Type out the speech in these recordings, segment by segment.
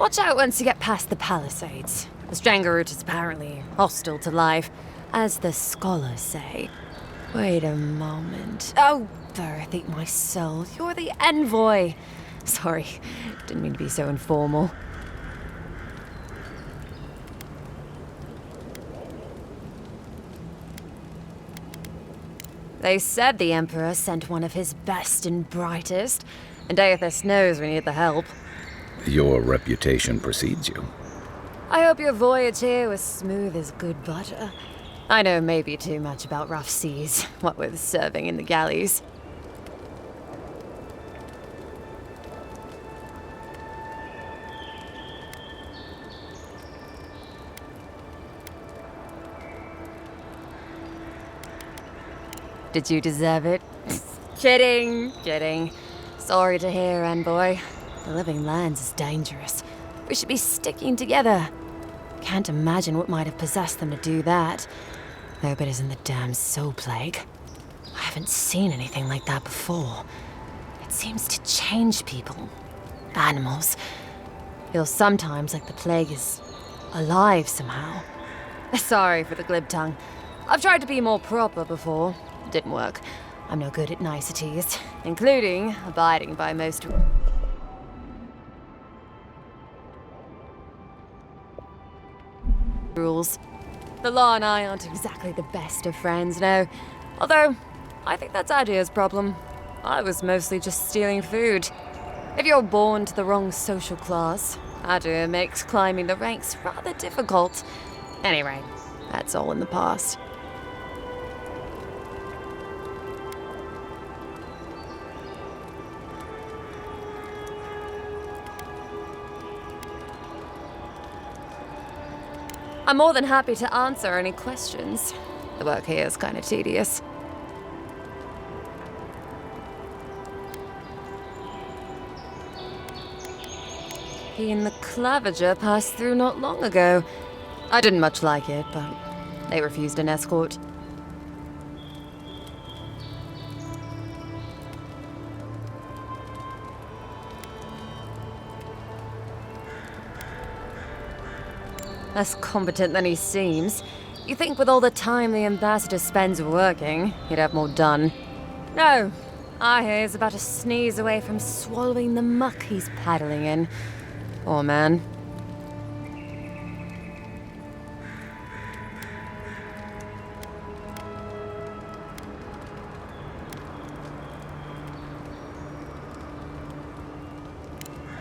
Watch out once you get past the palisades. The Stranger route is apparently hostile to life, as the scholars say. Wait a moment. Oh, Birth, eat my soul. You're the Envoy. Sorry, didn't mean to be so informal. They said the Emperor sent one of his best and brightest, and Aethys knows we need the help. Your reputation precedes you. I hope your voyage here was smooth as good butter. I know maybe too much about rough seas, what with serving in the galleys. Did you deserve it? Kidding. Sorry to hear, Envoy. The living lands is dangerous. We should be sticking together. Can't imagine what might have possessed them to do that. Hope it isn't the damn Soulplague. I haven't seen anything like that before. It seems to change people. Animals. Feels sometimes like the plague is alive somehow. Sorry for the glib tongue. I've tried to be more proper before. Didn't work. I'm no good at niceties, including abiding by most rules. The law and I aren't exactly the best of friends, no. Although, I think that's Adia's problem. I was mostly just stealing food. If you're born to the wrong social class, Adia makes climbing the ranks rather difficult. Anyway, that's all in the past. I'm more than happy to answer any questions. The work here is kind of tedious. He and the Claviger passed through not long ago. I didn't much like it, but they refused an escort. Less competent than he seems. You think with all the time the ambassador spends working, he'd have more done. No, I hear he's about to sneeze away from swallowing the muck he's paddling in. Poor man.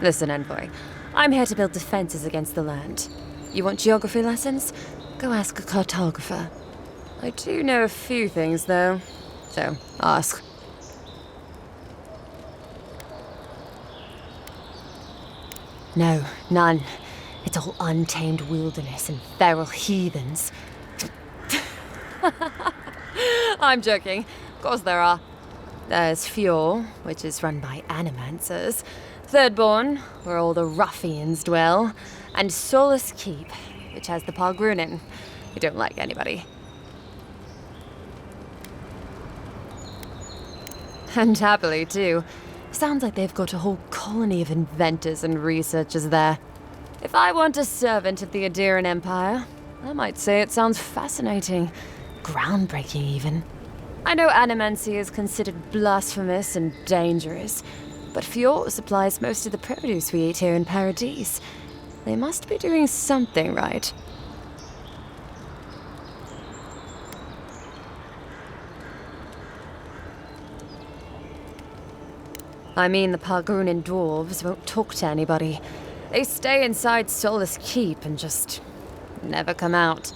Listen, Envoy. I'm here to build defenses against the land. You want geography lessons? Go ask a cartographer. I do know a few things, though. So, ask. No, none. It's all untamed wilderness and feral heathens. I'm joking. Of course there are. There's Fjord, which is run by animancers. Thirdborn, where all the ruffians dwell. And Solus Keep, which has the Pargrunin, who don't like anybody. And happily, too. Sounds like they've got a whole colony of inventors and researchers there. If I want a servant of the Adiran Empire, I might say it sounds fascinating. Groundbreaking, even. I know animancy is considered blasphemous and dangerous, but Fjord supplies most of the produce we eat here in Paradise. They must be doing something right. I mean, the Pargrunin dwarves won't talk to anybody. They stay inside Solus Keep and just never come out.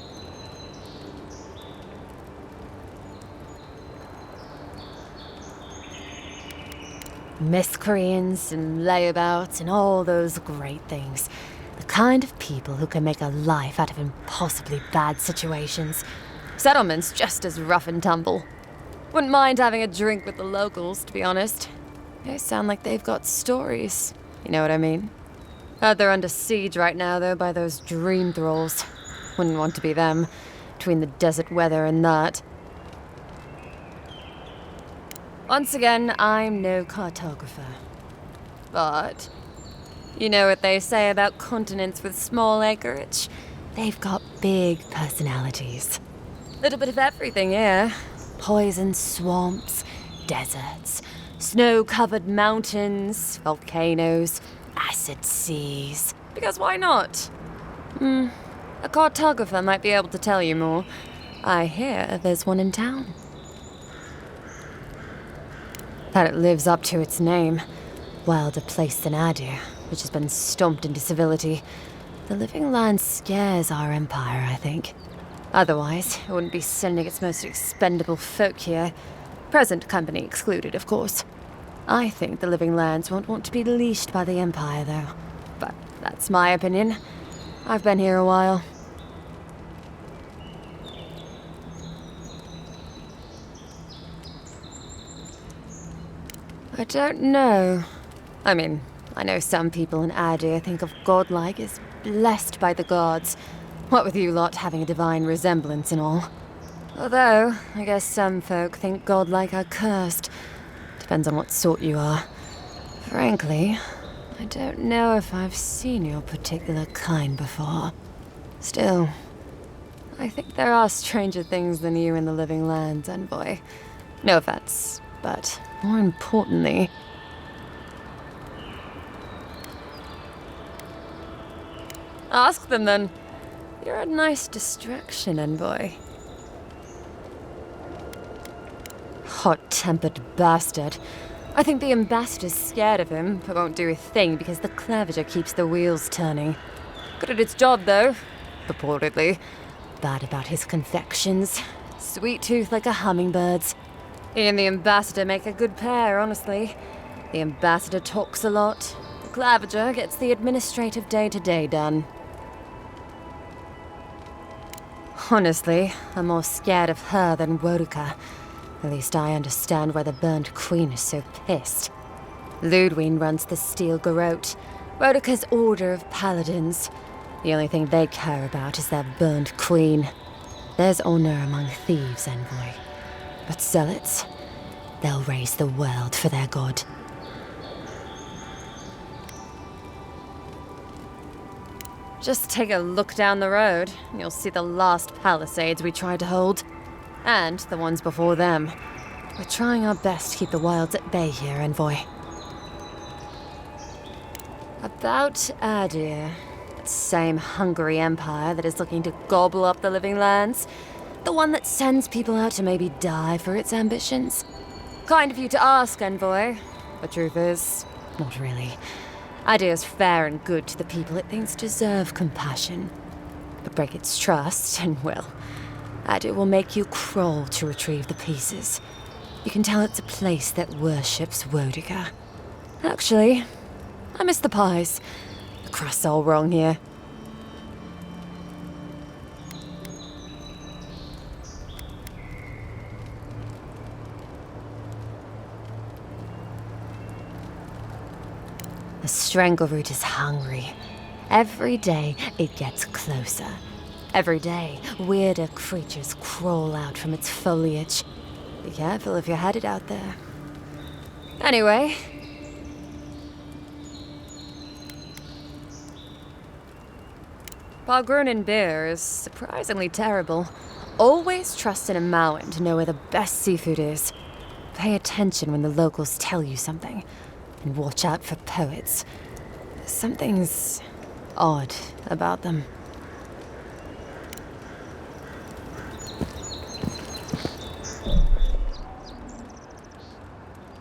Miscreants and layabouts and all those great things. The kind of people who can make a life out of impossibly bad situations. Settlement's just as rough and tumble. Wouldn't mind having a drink with the locals, to be honest. They sound like they've got stories. You know what I mean? Heard they're under siege right now, though, by those dream thralls. Wouldn't want to be them, between the desert weather and that. Once again, I'm no cartographer. But You know what they say about continents with small acreage? They've got big personalities. Little bit of everything here. Poison swamps, deserts, snow-covered mountains, volcanoes, acid seas. Because why not? A cartographer might be able to tell you more. I hear there's one in town. That it lives up to its name. Wilder place than Adir, which has been stomped into civility. The living land scares our empire, I think. Otherwise, it wouldn't be sending its most expendable folk here. Present company excluded, of course. I think the living lands won't want to be leashed by the empire, though. But that's my opinion. I've been here a while. I don't know. I mean, I know some people in Adir think of godlike as blessed by the gods. What with you lot having a divine resemblance and all. Although, I guess some folk think godlike are cursed. Depends on what sort you are. Frankly, I don't know if I've seen your particular kind before. Still, I think there are stranger things than you in the living lands, Envoy. No offense, but more importantly... Ask them then. You're a nice distraction, Envoy. Hot-tempered bastard. I think the ambassador's scared of him, but won't do a thing because the Claviger keeps the wheels turning. Good at its job, though. Purportedly. Bad about his confections. Sweet tooth like a hummingbird's. He and the ambassador make a good pair, honestly. The ambassador talks a lot. The Claviger gets the administrative day-to-day done. Honestly, I'm more scared of her than Wodika. At least I understand why the Burnt Queen is so pissed. Ludwig runs the Steel Garrote, Wodika's order of paladins. The only thing they care about is their Burnt Queen. There's honor among thieves, Envoy. But zealots, they'll raise the world for their god. Just take a look down the road, and you'll see the last palisades we tried to hold. And the ones before them. We're trying our best to keep the wilds at bay here, Envoy. About Adir, that same hungry empire that is looking to gobble up the living lands. The one that sends people out to maybe die for its ambitions. Kind of you to ask, Envoy. The truth is, not really. Adir's fair and good to the people it thinks deserve compassion. But break its trust, and well, Adir will make you crawl to retrieve the pieces. You can tell it's a place that worships Wodika. Actually, I miss the pies. The crust's all wrong here. The strangleroot is hungry. Every day, it gets closer. Every day, weirder creatures crawl out from its foliage. Be careful if you're headed out there. Anyway... Balgrunin beer is surprisingly terrible. Always trust in a Mauen to know where the best seafood is. Pay attention when the locals tell you something. And watch out for poets. Something's odd about them.